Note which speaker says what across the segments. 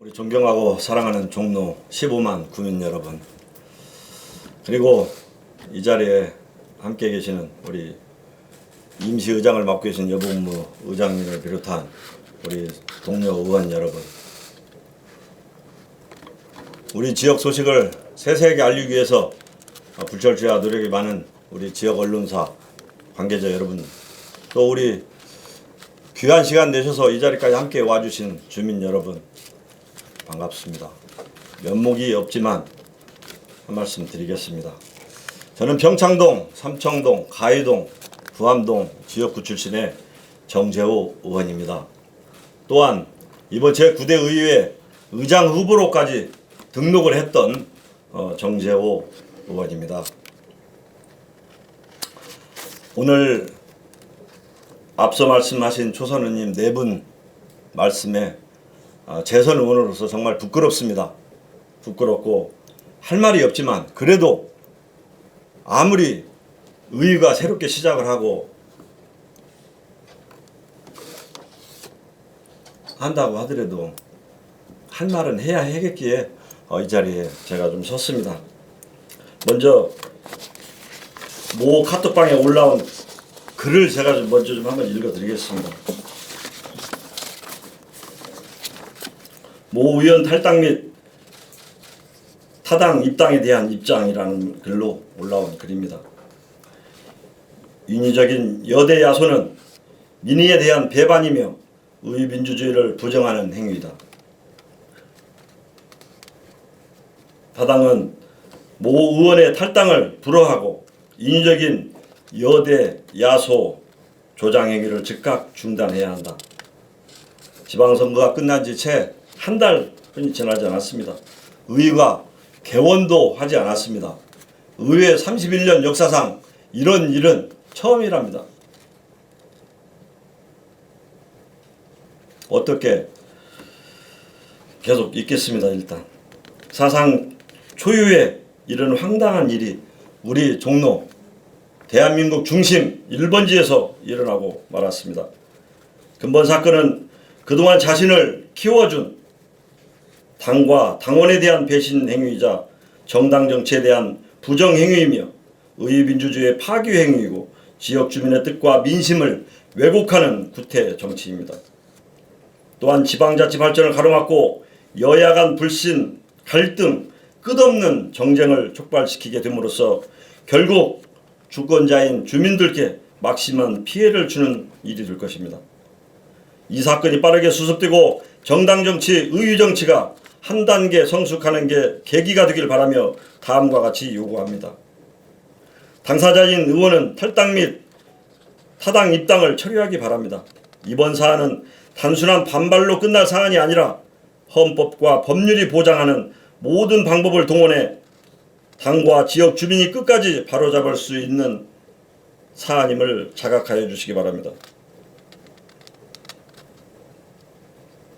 Speaker 1: 우리 존경하고 사랑하는 종로 15만 구민 여러분, 그리고 이 자리에 함께 계시는 우리 임시의장을 맡고 계신 여복무 의장님을 비롯한 우리 동료 의원 여러분, 우리 지역 소식을 세세하게 알리기 위해서 불철주야 노력이 많은 우리 지역 언론사 관계자 여러분, 또 우리 귀한 시간 내셔서 이 자리까지 함께 와주신 주민 여러분, 반갑습니다. 면목이 없지만 한 말씀 드리겠습니다. 저는 평창동, 삼청동, 가희동, 부암동 지역구 출신의 정재호 의원입니다. 또한 이번 제9대 의회 의장 후보로까지 등록을 했던 정재호 의원입니다. 오늘 앞서 말씀하신 초선 의원님 네 분 말씀에 재선 의원으로서 정말 부끄럽습니다. 부끄럽고 할 말이 없지만, 그래도 아무리 의회가 새롭게 시작을 하고 한다고 하더라도 할 말은 해야 하겠기에 이 자리에 제가 좀 섰습니다. 먼저 모 카톡방에 올라온 글을 제가 먼저 한번 읽어드리겠습니다. 모 의원 탈당 및 타당 입당에 대한 입장이라는 글로 올라온 글입니다. 인위적인 여대 야소는 민의에 대한 배반이며 의민주주의를 부정하는 행위이다. 타당은 모 의원의 탈당을 불허하고 인위적인 여대 야소 조장 행위를 즉각 중단해야 한다. 지방선거가 끝난 지 채 한 달뿐이 지나지 않았습니다. 의회가 개원도 하지 않았습니다. 의회 31년 역사상 이런 일은 처음이랍니다. 어떻게 계속 있겠습니다. 일단 사상 초유의 이런 황당한 일이 우리 종로 대한민국 중심 1번지에서 일어나고 말았습니다. 근본 사건은 그동안 자신을 키워준 당과 당원에 대한 배신 행위이자 정당 정치에 대한 부정 행위이며 의민주주의의 파기 행위이고 지역 주민의 뜻과 민심을 왜곡하는 구태 정치입니다. 또한 지방자치 발전을 가로막고 여야 간 불신, 갈등, 끝없는 정쟁을 촉발시키게 됨으로써 결국 주권자인 주민들께 막심한 피해를 주는 일이 될 것입니다. 이 사건이 빠르게 수습되고 정당 정치, 의회 정치가 한 단계 성숙하는 게 계기가 되길 바라며 다음과 같이 요구합니다. 당사자인 의원은 탈당 및 타당 입당을 처리하기 바랍니다. 이번 사안은 단순한 반발로 끝날 사안이 아니라 헌법과 법률이 보장하는 모든 방법을 동원해 당과 지역 주민이 끝까지 바로잡을 수 있는 사안임을 자각하여 주시기 바랍니다.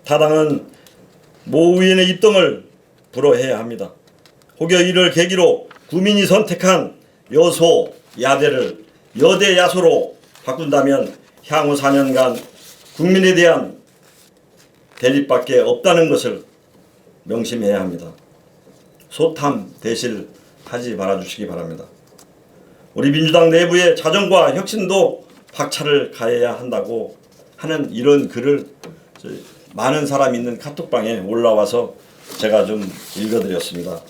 Speaker 1: 타당은 모 의원의 입당을 불허해야 합니다. 혹여 이를 계기로 국민이 선택한 여소 야대를 여대 야소로 바꾼다면 향후 4년간 국민에 대한 대립밖에 없다는 것을 명심해야 합니다. 소탐 대실하지 말아주시기 바랍니다. 우리 민주당 내부의 자정과 혁신도 박차를 가해야 한다고 하는 이런 글을 많은 사람이 있는 카톡방에 올라와서 제가 좀 읽어드렸습니다.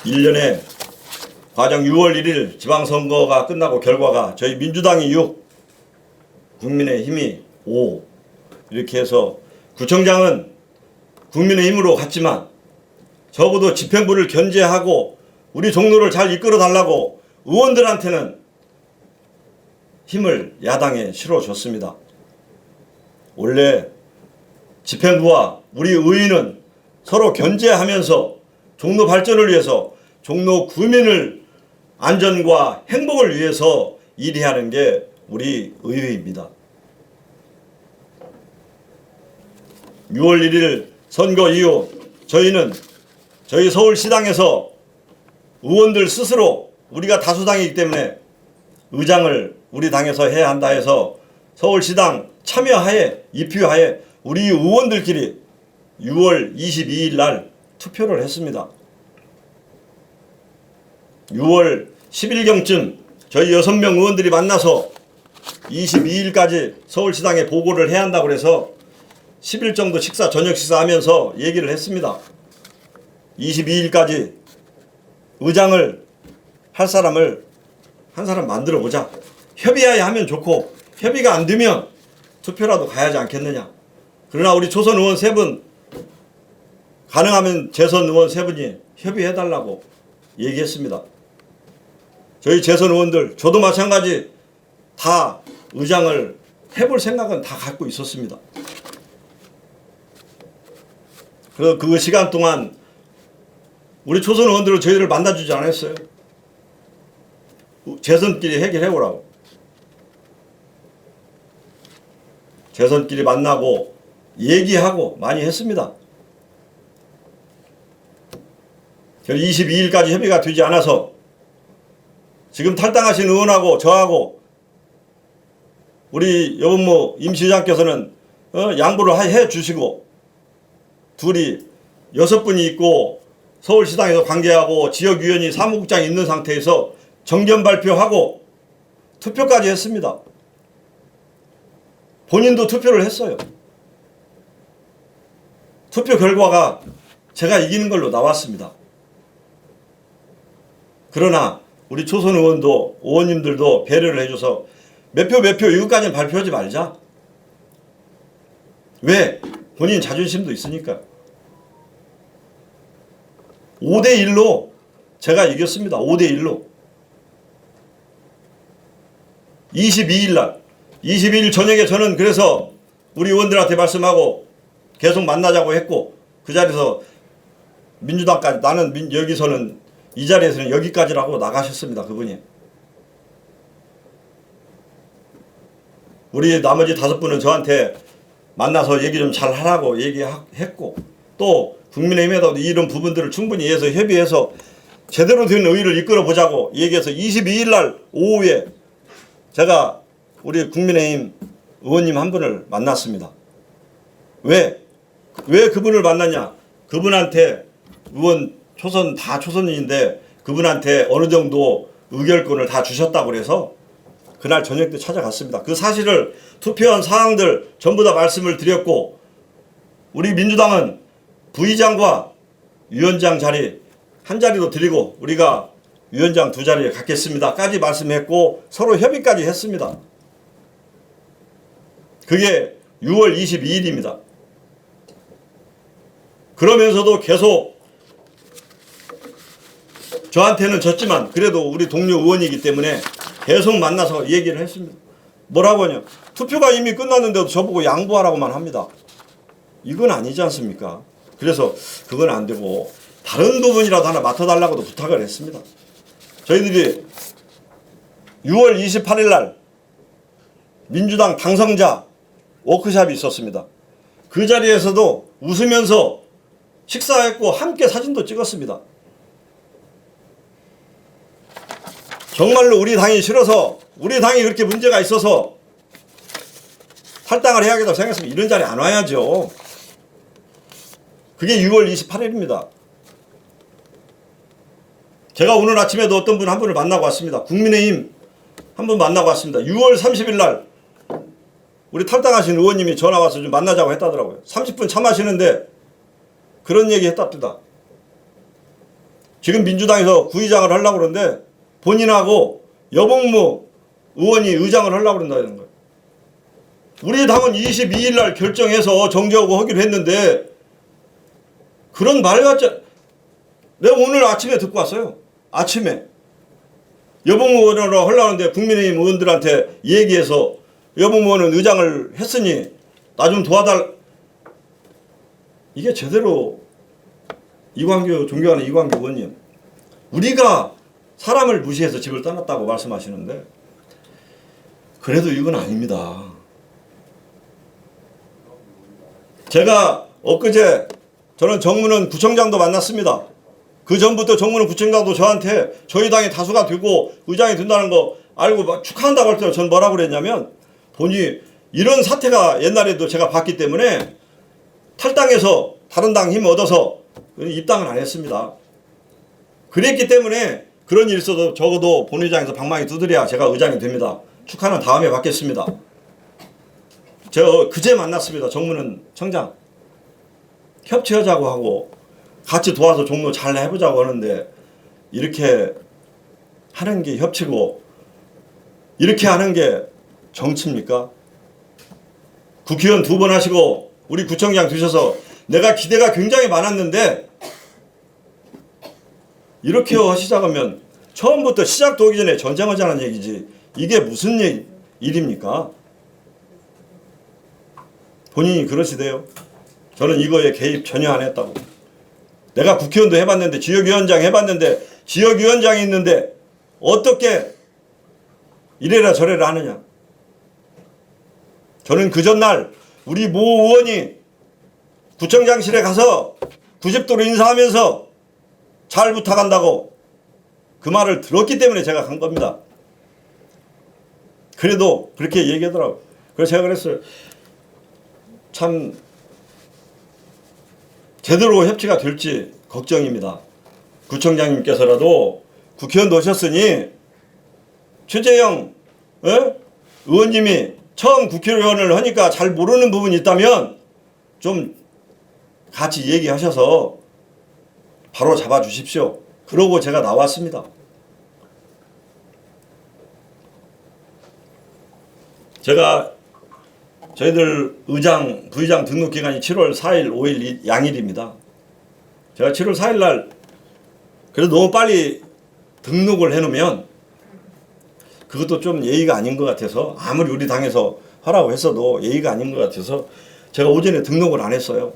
Speaker 1: 1년에 과정 6월 1일 지방선거가 끝나고 결과가 저희 민주당이 6, 국민의힘이 5 이렇게 해서 구청장은 국민의힘으로 갔지만 적어도 집행부를 견제하고 우리 종로를 잘 이끌어 달라고 의원들한테는 힘을 야당에 실어줬습니다. 원래 집행부와 우리 의회는 서로 견제하면서 종로 발전을 위해서 종로 구민을 안전과 행복을 위해서 일하는 게 우리 의회입니다. 6월 1일 선거 이후 저희는 저희 서울시당에서 의원들 스스로 우리가 다수당이기 때문에 의장을 우리 당에서 해야 한다 해서 서울시당 참여하에 입휘하에 우리 의원들끼리 6월 22일 날 투표를 했습니다. 6월 10일경쯤 저희 6명 의원들이 만나서 22일까지 서울시당에 보고를 해야 한다고 해서 10일 정도 저녁 식사하면서 얘기를 했습니다. 22일까지 의장을 할 사람을 한 사람 만들어 보자. 협의해야 하면 좋고 협의가 안 되면 투표라도 가야지 않겠느냐. 그러나 우리 초선 의원 3분, 가능하면 재선 의원 3분이 협의해달라고 얘기했습니다. 저희 재선 의원들, 저도 마찬가지 다 의장을 해볼 생각은 다 갖고 있었습니다. 그래서 그 시간 동안 우리 초선 의원들은 저희를 만나주지 않았어요. 재선끼리 해결해보라고. 재선끼리 만나고 얘기하고 많이 했습니다. 22일까지 협의가 되지 않아서 지금 탈당하신 의원하고 저하고 우리 여분모 임시의장께서는 양보를 해 주시고 둘이 6분이 있고 서울시당에서 관계하고 지역위원회 사무국장이 있는 상태에서 정견 발표하고 투표까지 했습니다. 본인도 투표를 했어요. 투표 결과가 제가 이기는 걸로 나왔습니다. 그러나 우리 초선 의원도 의원님들도 배려를 해줘서 몇 표 이것까지는 발표하지 말자. 왜? 본인 자존심도 있으니까. 5대1로 제가 이겼습니다. 5대1로. 22일 날 22일 저녁에 저는 그래서 우리 의원들한테 말씀하고 계속 만나자고 했고 그 자리에서 민주당까지 나는 여기서는 이 자리에서는 여기까지라고 나가셨습니다. 그분이. 우리 나머지 5분은 저한테 만나서 얘기 좀 잘 하라고 얘기했고 또 국민의힘에도 이런 부분들을 충분히 해서 협의해서 제대로 된 의의를 이끌어 보자고 얘기해서 22일 날 오후에 제가 우리 국민의힘 의원님 한 분을 만났습니다. 왜 그분을 만났냐? 그분한테 의원 초선 다 초선인데 그분한테 어느 정도 의결권을 다 주셨다고 그래서 그날 저녁 때 찾아갔습니다. 그 사실을 투표한 사항들 전부 다 말씀을 드렸고 우리 민주당은 부의장과 위원장 자리 한 자리도 드리고 우리가 위원장 2자리에 갖겠습니다까지 말씀했고 서로 협의까지 했습니다. 그게 6월 22일입니다. 그러면서도 계속 저한테는 졌지만 그래도 우리 동료 의원이기 때문에 계속 만나서 얘기를 했습니다. 뭐라고 하냐? 투표가 이미 끝났는데도 저보고 양보하라고만 합니다. 이건 아니지 않습니까? 그래서 그건 안 되고 다른 부분이라도 하나 맡아달라고도 부탁을 했습니다. 저희들이 6월 28일 날 민주당 당선자 워크숍이 있었습니다. 그 자리에서도 웃으면서 식사했고 함께 사진도 찍었습니다. 정말로 우리 당이 싫어서 우리 당이 그렇게 문제가 있어서 탈당을 해야겠다고 생각했으면 이런 자리에 안 와야죠. 그게 6월 28일입니다. 제가 오늘 아침에도 어떤 분 한 분을 만나고 왔습니다. 국민의힘 한 분 만나고 왔습니다. 6월 30일 날 우리 탈당하신 의원님이 전화 와서 좀 만나자고 했다더라고요. 30분 차 마시는데 그런 얘기 했답니다. 지금 민주당에서 부의장을 하려고 그러는데 본인하고 여봉무 의원이 의장을 하려고 그런다는 거예요. 우리 당은 22일 날 결정해서 정지하고 하기로 했는데 그런 말 같지 내가 오늘 아침에 듣고 왔어요. 아침에 여봉무 의원으로 하려고 하는데 국민의힘 의원들한테 얘기해서 여봉무 의원은 의장을 했으니 나 좀 도와달. 이게 제대로 이광규 존경하는 이광규 의원님 우리가 사람을 무시해서 집을 떠났다고 말씀하시는데 그래도 이건 아닙니다. 제가 엊그제 저는 정문은 구청장도 만났습니다. 그 전부터 정문은 구청장도 저한테 저희 당이 다수가 되고 의장이 된다는 거 알고 막 축하한다고 할 때 전 뭐라고 그랬냐면 본인이 이런 사태가 옛날에도 제가 봤기 때문에 탈당해서 다른 당 힘 얻어서 입당은 안 했습니다. 그랬기 때문에 그런 일이 있어도 적어도 본의장에서 방망이 두드려야 제가 의장이 됩니다. 축하는 다음에 받겠습니다. 제가 그제 만났습니다. 정문은 청장. 협치하자고 하고 같이 도와서 종로 잘 해보자고 하는데 이렇게 하는 게 협치고 이렇게 하는 게 정치입니까? 국회의원 2번 하시고 우리 구청장 두셔서 내가 기대가 굉장히 많았는데 이렇게 하시자면 처음부터 시작도 오기 전에 전쟁하자는 얘기지 이게 무슨 일입니까? 본인이 그러시대요. 저는 이거에 개입 전혀 안 했다고. 내가 국회의원도 해봤는데 지역위원장 해봤는데 지역위원장이 있는데 어떻게 이래라 저래라 하느냐. 저는 그 전날 우리 모 의원이 구청장실에 가서 90도로 인사하면서 잘 부탁한다고 그 말을 들었기 때문에 제가 간 겁니다. 그래도 그렇게 얘기하더라고요. 그래서 제가 그랬어요. 참 제대로 협치가 될지 걱정입니다. 구청장님께서라도 국회의원도 오셨으니 최재형 의원님이 처음 국회의원을 하니까 잘 모르는 부분이 있다면 좀 같이 얘기하셔서 바로 잡아주십시오. 그러고 제가 나왔습니다. 제가 저희들 의장, 부의장 등록 기간이 7월 4일, 5일 양일입니다. 제가 7월 4일 날 그래도 너무 빨리 등록을 해놓으면 그것도 좀 예의가 아닌 것 같아서 아무리 우리 당에서 하라고 했어도 예의가 아닌 것 같아서 제가 오전에 등록을 안 했어요.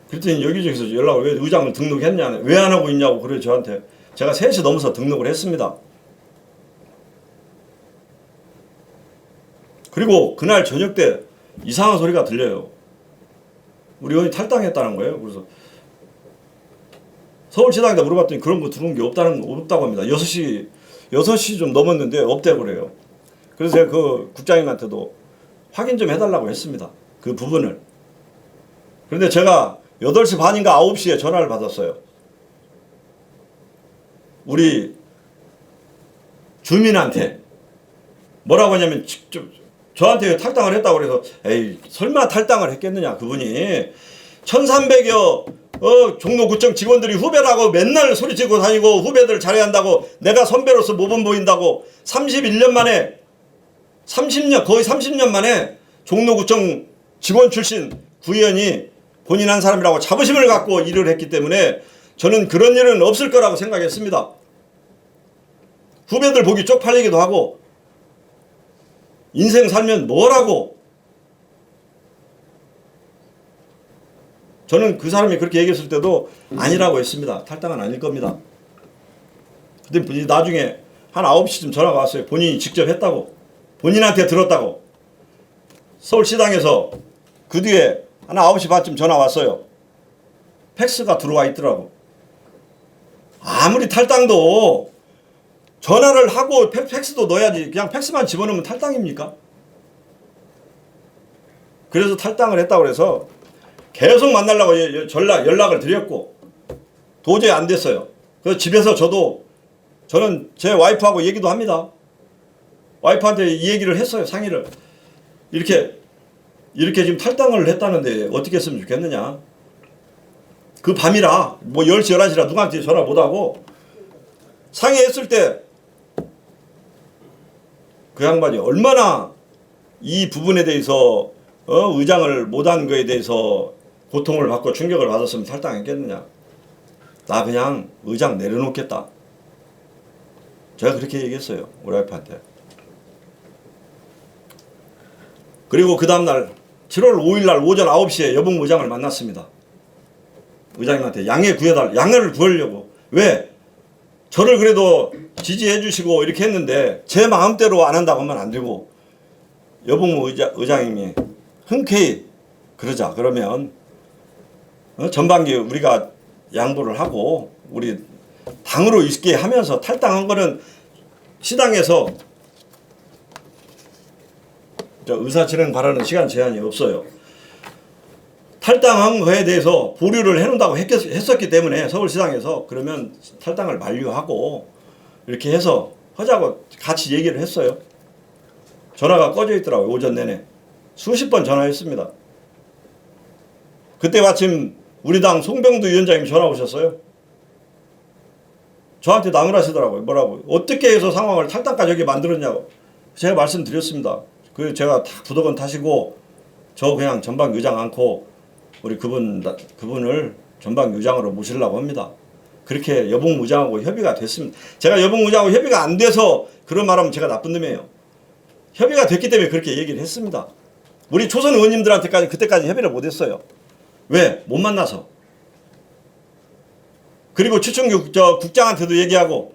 Speaker 1: 그랬더니 여기저기서 연락을 왜 의장을 등록했냐 왜 안 하고 있냐고 그래요 저한테. 제가 3시 넘어서 등록을 했습니다. 그리고 그날 저녁 때 이상한 소리가 들려요. 우리 의원이 탈당했다는 거예요. 그래서 서울시당에다 물어봤더니 그런 거 들어온 게 없다고 합니다. 6시 좀 넘었는데 없다고 그래요. 그래서 제가 그 국장님한테도 확인 좀 해달라고 했습니다. 그 부분을. 그런데 제가 8시 반인가 9시에 전화를 받았어요. 우리 주민한테 뭐라고 하냐면 직접 저한테 탈당을 했다고 그래서 에이 설마 탈당을 했겠느냐 그분이 1300여 종로구청 직원들이 후배라고 맨날 소리치고 다니고 후배들 잘해야 한다고 내가 선배로서 모범 보인다고 31년 만에 30년 거의 30년 만에 종로구청 직원 출신 구의원이 본인 한 사람이라고 자부심을 갖고 일을 했기 때문에 저는 그런 일은 없을 거라고 생각했습니다. 후배들 보기 쪽팔리기도 하고 인생 살면 뭐라고. 저는 그 사람이 그렇게 얘기했을 때도 아니라고 했습니다. 탈당은 아닐 겁니다. 근데 나중에 한 9시쯤 전화가 왔어요. 본인이 직접 했다고. 본인한테 들었다고. 서울시당에서 그 뒤에 한 9시 반쯤 전화 왔어요. 팩스가 들어와 있더라고. 아무리 탈당도 전화를 하고 팩스도 넣어야지 그냥 팩스만 집어넣으면 탈당입니까? 그래서 탈당을 했다고 그래서 계속 만나려고 연락을 드렸고 도저히 안 됐어요. 그래서 집에서 저는 제 와이프하고 얘기도 합니다. 와이프한테 이 얘기를 했어요. 상의를. 이렇게 지금 탈당을 했다는데 어떻게 했으면 좋겠느냐. 그 밤이라 뭐 10시 11시라 누구한테 전화 못하고 상의했을 때 그 양반이 얼마나 이 부분에 대해서 의장을 못한 거에 대해서 고통을 받고 충격을 받았으면 탈당했겠느냐. 나 그냥 의장 내려놓겠다. 제가 그렇게 얘기했어요. 우리 와이프한테. 그리고 그 다음날 7월 5일날 오전 9시에 여봉 의장을 만났습니다. 의장님한테 양해를 구하려고. 왜? 저를 그래도 지지해 주시고 이렇게 했는데 제 마음대로 안 한다고 하면 안 되고 여봉 의장님이 흔쾌히 그러자. 그러면 전반기 우리가 양보를 하고 우리 당으로 있게 하면서 탈당한 거는 시당에서 의사진행 바라는 시간 제한이 없어요. 탈당한 거에 대해서 보류를 해놓는다고 했었기 때문에 서울시당에서 그러면 탈당을 만류하고 이렇게 해서 하자고 같이 얘기를 했어요. 전화가 꺼져 있더라고요. 오전 내내 수십 번 전화했습니다. 그때 마침 우리 당 송병두 위원장님 전화 오셨어요. 저한테 나무라시더라고요. 뭐라고 어떻게 해서 상황을 탈당까지 여기 만들었냐고 제가 말씀드렸습니다. 그 제가 다 부도건 타시고 저 그냥 전방 의장 않고 우리 그분을 전방 의장으로 모시려고 합니다. 그렇게 여봉무장하고 협의가 됐습니다. 제가 여봉무장하고 협의가 안 돼서 그런 말하면 제가 나쁜 놈이에요. 협의가 됐기 때문에 그렇게 얘기를 했습니다. 우리 초선 의원님들한테까지 그때까지 협의를 못했어요. 왜? 못 만나서. 그리고 추천규 국장한테도 얘기하고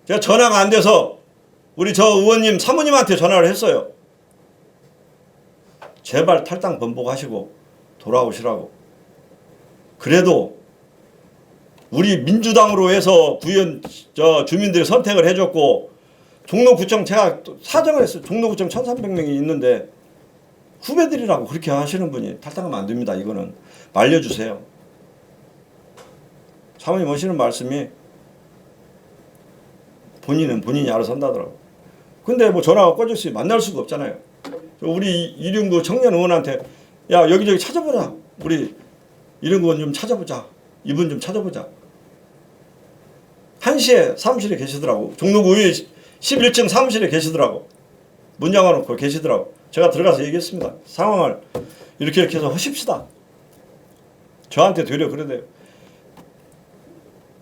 Speaker 1: 제가 전화가 안 돼서 우리 저 의원님 사모님한테 전화를 했어요. 제발 탈당 번복하시고 돌아오시라고. 그래도 우리 민주당으로 해서 주민들이 선택을 해줬고 종로구청 제가 사정을 했어요. 종로구청 1300명이 있는데 후배들이라고 그렇게 하시는 분이 탈당하면 안 됩니다. 이거는 말려주세요. 사모님 하시는 말씀이 본인은 본인이 알아서 한다더라고. 근데 뭐 전화가 꺼졌으니 만날 수가 없잖아요. 우리 이륜구 청년 의원한테 야 여기저기 찾아보자. 우리 이륜구 의원 좀 찾아보자. 이분 좀 찾아보자. 1시에 사무실에 계시더라고. 종로구 의회 11층 사무실에 계시더라고. 문 잠가놓고 계시더라고. 제가 들어가서 얘기했습니다. 상황을 이렇게 해서 하십시다. 저한테 되려 그러대요.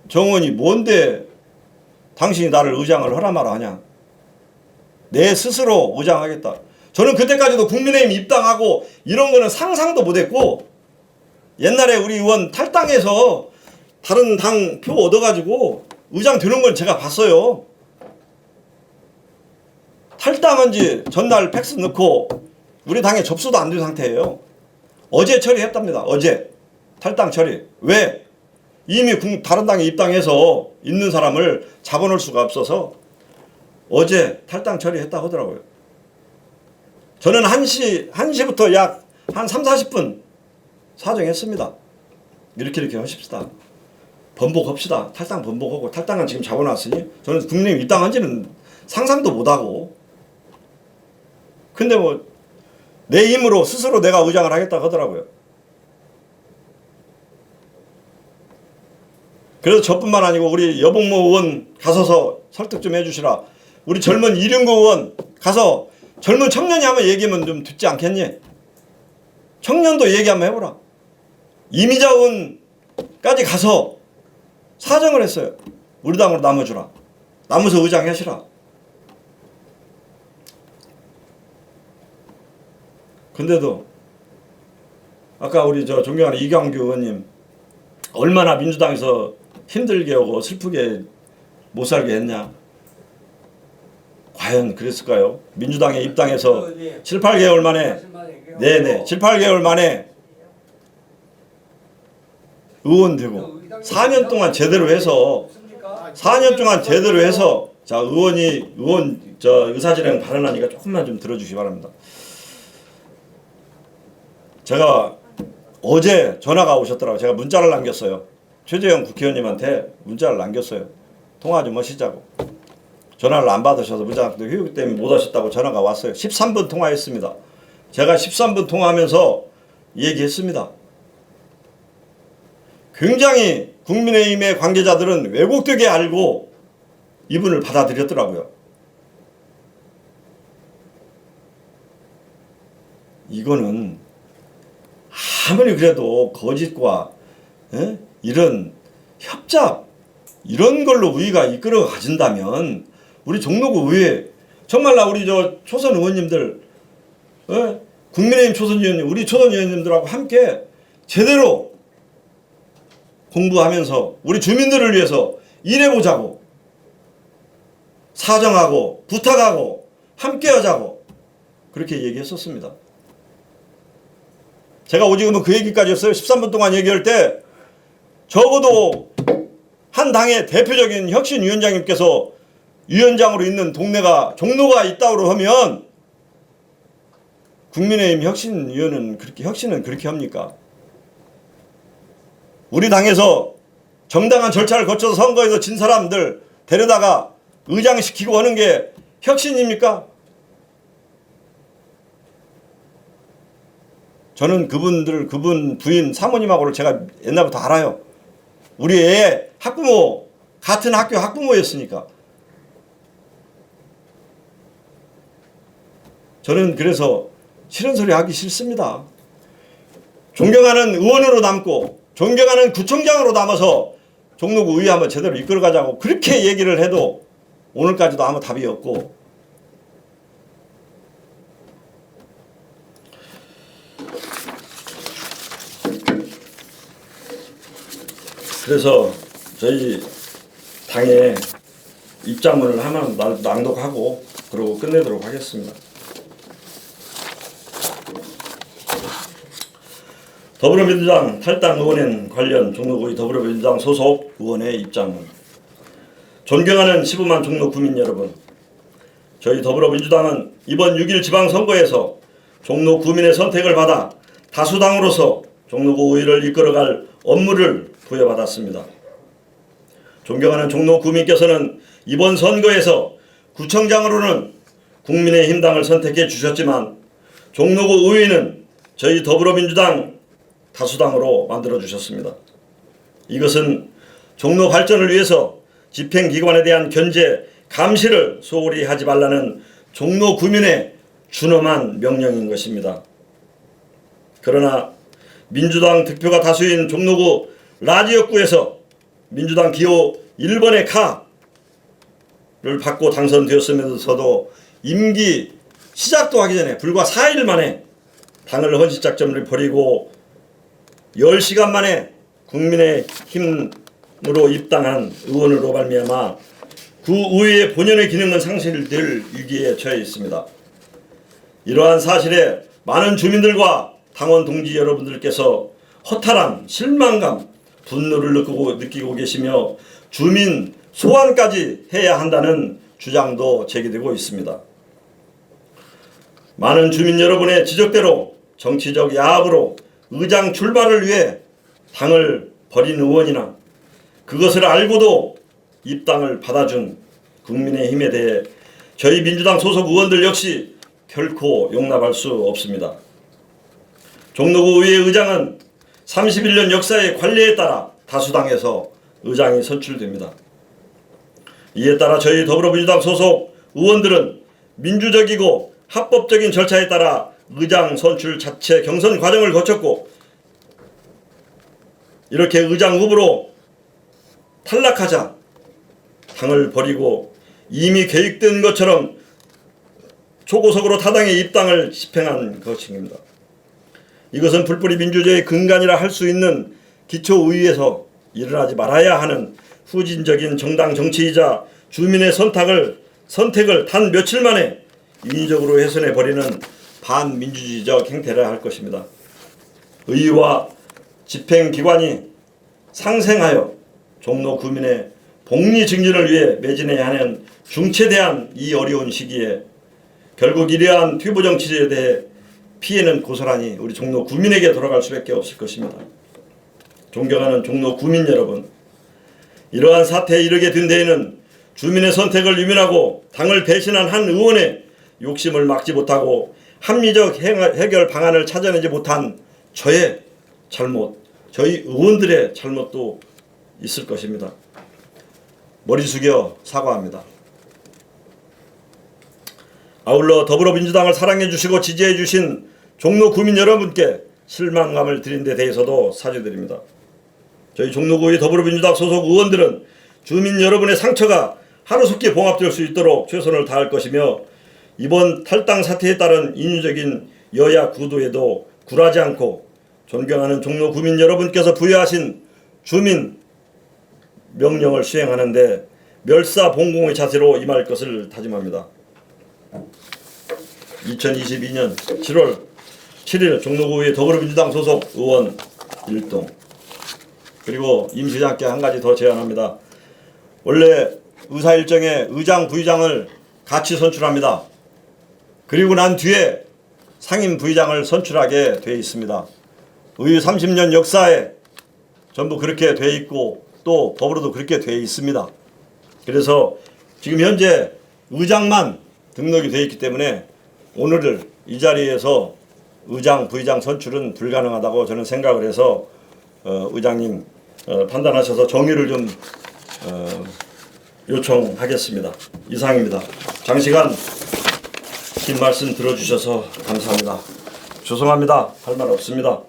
Speaker 1: 정원이 뭔데 당신이 나를 의장을 하라 말아 하냐. 내 스스로 의장하겠다. 저는 그때까지도 국민의힘 입당하고 이런 거는 상상도 못했고 옛날에 우리 의원 탈당해서 다른 당 표 얻어가지고 의장 되는 걸 제가 봤어요. 탈당한 지 전날 팩스 넣고 우리 당에 접수도 안 된 상태예요. 어제 처리했답니다. 어제 탈당 처리. 왜? 이미 다른 당에 입당해서 있는 사람을 잡아놓을 수가 없어서 어제 탈당 처리했다고 하더라고요. 저는 1시부터 약 한 3, 40분 사정했습니다. 이렇게 하십시다. 번복합시다. 탈당 번복하고 탈당은 지금 잡아놨으니 저는 국민의힘 입당한지는 상상도 못하고 근데 뭐 내 힘으로 스스로 내가 의장을 하겠다고 하더라고요. 그래서 저뿐만 아니고 우리 여봉모 의원 가서서 설득 좀 해주시라. 우리 젊은 이륜구 의원 가서 젊은 청년이 한번 얘기하면 좀 듣지 않겠니? 청년도 얘기 한번 해보라. 이미자 의원까지 가서 사정을 했어요. 우리 당으로 남아주라. 남아서 의장 하시라. 근데도 아까 우리 저 존경하는 이광규 의원님 얼마나 민주당에서 힘들게 하고 슬프게 못 살게 했냐. 과연 그랬을까요? 민주당에 입당해서 7, 8개월 만에 네네 7, 8개월 만에 의원 되고 4년 동안 제대로 해서 4년 동안 제대로 해서 자 의원 의사진행 발언하니까 조금만 좀 들어주시기 바랍니다. 제가 어제 전화가 오셨더라고요. 제가 문자를 남겼어요. 최재형 국회의원님한테 문자를 남겼어요. 통화 좀 하시자고. 전화를 안 받으셔서 문자 휴직 때문에 못 하셨다고 전화가 왔어요. 13분 통화했습니다. 제가 13분 통화하면서 얘기했습니다. 굉장히 국민의힘의 관계자들은 왜곡되게 알고 이분을 받아들였더라고요. 이거는 아무리 그래도 거짓과 이런 협잡 이런 걸로 우리가 이끌어 가진다면 우리 종로구 의회 정말로 우리 저 초선 의원님들 국민의힘 초선 의원님 우리 초선 의원님들하고 함께 제대로 공부하면서 우리 주민들을 위해서 일해보자고 사정하고 부탁하고 함께 하자고 그렇게 얘기했었습니다. 제가 오직은 그 얘기까지 했어요. 13분 동안 얘기할 때 적어도 한 당의 대표적인 혁신위원장님께서 위원장으로 있는 동네가 종로가 있다고 하면 국민의힘 혁신위원은 혁신은 그렇게 합니까? 우리 당에서 정당한 절차를 거쳐서 선거에서 진 사람들 데려다가 의장시키고 하는 게 혁신입니까? 저는 그분 부인 사모님하고를 제가 옛날부터 알아요. 우리 애 학부모, 같은 학교 학부모였으니까. 저는 그래서 싫은 소리 하기 싫습니다. 존경하는 의원으로 남고 존경하는 구청장으로 남아서 종로구 의회 한번 제대로 이끌어가자고 그렇게 얘기를 해도 오늘까지도 아무 답이 없고, 그래서 저희 당의 입장문을 하나 낭독하고 그러고 끝내도록 하겠습니다. 더불어민주당 탈당 의원인 관련 종로구의 더불어민주당 소속 의원의 입장문. 존경하는 15만 종로 구민 여러분, 저희 더불어민주당은 이번 6일 지방선거에서 종로 구민의 선택을 받아 다수당으로서 종로구 의회를 이끌어갈 업무를 부여받았습니다. 존경하는 종로 구민께서는 이번 선거에서 구청장으로는 국민의힘당을 선택해 주셨지만 종로구 의회는 저희 더불어민주당 다수당으로 만들어 주셨습니다. 이것은 종로 발전을 위해서 집행기관에 대한 견제, 감시를 소홀히 하지 말라는 종로 구민의 준엄한 명령인 것입니다. 그러나 민주당 득표가 다수인 종로구 라지역구에서 민주당 기호 1번의 카를 받고 당선되었으면서도 임기 시작도 하기 전에 불과 4일 만에 당을 헌신작전을 벌이고 10시간 만에 국민의힘으로 입당한 의원으로 말미암아 구 의회의 본연의 기능은 상실될 위기에 처해 있습니다. 이러한 사실에 많은 주민들과 당원 동지 여러분들께서 허탈함, 실망감, 분노를 느끼고 계시며 주민 소환까지 해야 한다는 주장도 제기되고 있습니다. 많은 주민 여러분의 지적대로 정치적 야합으로 의장 출마를 위해 당을 버린 의원이나 그것을 알고도 입당을 받아준 국민의힘에 대해 저희 민주당 소속 의원들 역시 결코 용납할 수 없습니다. 종로구 의회 의장은 31년 역사의 관례에 따라 다수당에서 의장이 선출됩니다. 이에 따라 저희 더불어민주당 소속 의원들은 민주적이고 합법적인 절차에 따라 의장 선출 자체 경선 과정을 거쳤고, 이렇게 의장 후보로 탈락하자 당을 버리고 이미 계획된 것처럼 초고속으로 타당의 입당을 집행한 것입니다. 이것은 풀뿌리 민주주의의 근간이라 할 수 있는 기초의회에서 일어나지 말아야 하는 후진적인 정당 정치이자 주민의 선택을 단 며칠 만에 인위적으로 훼손해버리는 반민주주의적 행태를 할 것입니다. 의회와 집행기관이 상생하여 종로 구민의 복리 증진을 위해 매진해야 하는 중체대한 이 어려운 시기에 결국 이러한 튜브 정치에 대해 피해는 고스란히 우리 종로 구민에게 돌아갈 수밖에 없을 것입니다. 존경하는 종로 구민 여러분, 이러한 사태에 이르게 된 데에는 주민의 선택을 유민하고 당을 배신한 한 의원의 욕심을 막지 못하고 합리적 해결 방안을 찾아내지 못한 저의 잘못, 저희 의원들의 잘못도 있을 것입니다. 머리 숙여 사과합니다. 아울러 더불어민주당을 사랑해 주시고 지지해 주신 종로 구민 여러분께 실망감을 드린 데 대해서도 사죄드립니다. 저희 종로구의 더불어민주당 소속 의원들은 주민 여러분의 상처가 하루속히 봉합될 수 있도록 최선을 다할 것이며, 이번 탈당 사태에 따른 인위적인 여야 구도에도 굴하지 않고 존경하는 종로 구민 여러분께서 부여하신 주민 명령을 수행하는데 멸사봉공의 자세로 임할 것을 다짐합니다. 2022년 7월 7일 종로구의 더불어민주당 소속 의원 1동. 그리고 임 시장께 한 가지 더 제안합니다. 원래 의사 일정에 의장, 부의장을 같이 선출합니다. 그리고 난 뒤에 상임 부의장을 선출하게 되어 있습니다. 의회 30년 역사에 전부 그렇게 돼 있고 또 법으로도 그렇게 돼 있습니다. 그래서 지금 현재 의장만 등록이 돼 있기 때문에 오늘 이 자리에서 의장, 부의장 선출은 불가능하다고 저는 생각을 해서 의장님 판단하셔서 정의를 좀 요청하겠습니다. 이상입니다. 장시간 긴 말씀 들어주셔서 감사합니다. 죄송합니다. 할 말 없습니다.